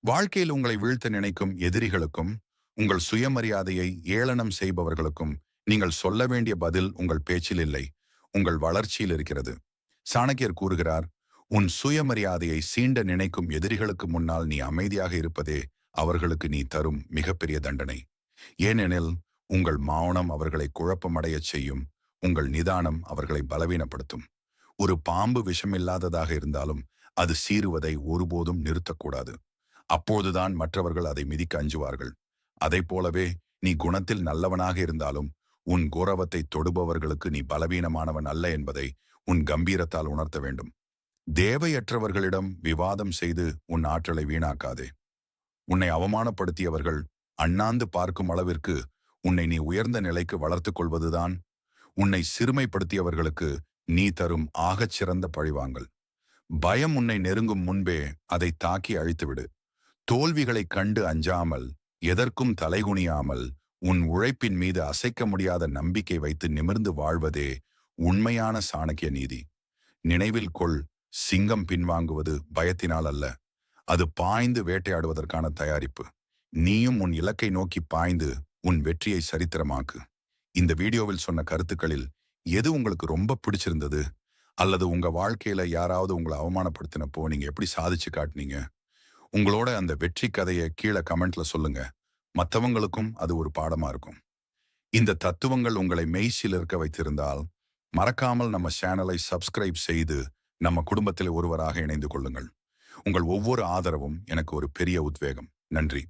வாழ்க்கையில் உங்களை வீழ்த்த நினைக்கும் எதிரிகளுக்கும், உங்கள் சுயமரியாதையை ஏளனம் செய்பவர்களுக்கும் நீங்கள் சொல்ல வேண்டிய பதில் உங்கள் பேச்சில் இல்லை, உங்கள் வளர்ச்சியில் இருக்கிறது. சாணக்கியர் கூறுகிறார், உன் சுயமரியாதையை சீண்ட நினைக்கும் எதிரிகளுக்கு முன்னால் நீ அமைதியாக இருப்பதே அவர்களுக்கு நீ தரும் மிகப்பெரிய தண்டனை. ஏனெனில் உங்கள் மௌனம் அவர்களை குழப்பமடையச் செய்யும், உங்கள் நிதானம் அவர்களை பலவீனப்படுத்தும். ஒரு பாம்பு விஷமில்லாததாக இருந்தாலும் அது சீறுவதை ஒருபோதும் நிறுத்தக்கூடாது. அப்போதுதான் மற்றவர்கள் அதை மிதிக்க அஞ்சுவார்கள். அதைப் போலவே நீ குணத்தில் நல்லவனாக இருந்தாலும் உன் கௌரவத்தை தொடுபவர்களுக்கு நீ பலவீனமானவன் அல்ல என்பதை உன் கம்பீரத்தால் உணர்த்த வேண்டும். தேவையற்றவர்களிடம் விவாதம் செய்து உன் ஆற்றலை வீணாக்காதே. உன்னை அவமானப்படுத்தியவர்கள் அண்ணாந்து பார்க்கும் அளவிற்கு உன்னை நீ உயர்ந்த நிலைக்கு வளர்த்துக் கொள்வதுதான் உன்னை சிறுமைப்படுத்தியவர்களுக்கு நீ தரும் ஆகச் சிறந்த பழிவாங்கல். பயம் உன்னை நெருங்கும் முன்பே அதை தாக்கி அழித்துவிடு. தோல்விகளைக் கண்டு அஞ்சாமல், எதற்கும் தலைகுனியாமல், உன் உழைப்பின் மீது அசைக்க முடியாத நம்பிக்கை வைத்து நிமிர்ந்து வாழ்வதே உண்மையான சாணக்கிய நீதி. நினைவில் கொள், சிங்கம் பின்வாங்குவது பயத்தினால் அல்ல, அது பாய்ந்து வேட்டையாடுவதற்கான தயாரிப்பு. நீயும் உன் இலக்கை நோக்கி பாய்ந்து உன் வெற்றியை சரித்திரமாக்கு. இந்த வீடியோவில் சொன்ன கருத்துக்களில் எது உங்களுக்கு ரொம்ப பிடிச்சிருந்தது? அல்லது உங்க வாழ்க்கையில யாராவது உங்களை அவமானப்படுத்தினப்போ நீங்க எப்படி சாதிச்சு காட்டினீங்க? உங்களோட அந்த வெற்றி கதையை கீழே கமெண்ட்ல சொல்லுங்க. மற்றவங்களுக்கும் அது ஒரு பாடமா இருக்கும். இந்த தத்துவங்கள் உங்களை மெய்சில் இருக்க வைத்திருந்தால் மறக்காமல் நம்ம சேனலை சப்ஸ்கிரைப் செய்து நம்ம குடும்பத்தில் ஒருவராக இணைந்து கொள்ளுங்கள். உங்கள் ஒவ்வொரு ஆதரவும் எனக்கு ஒரு பெரிய உத்வேகம். நன்றி.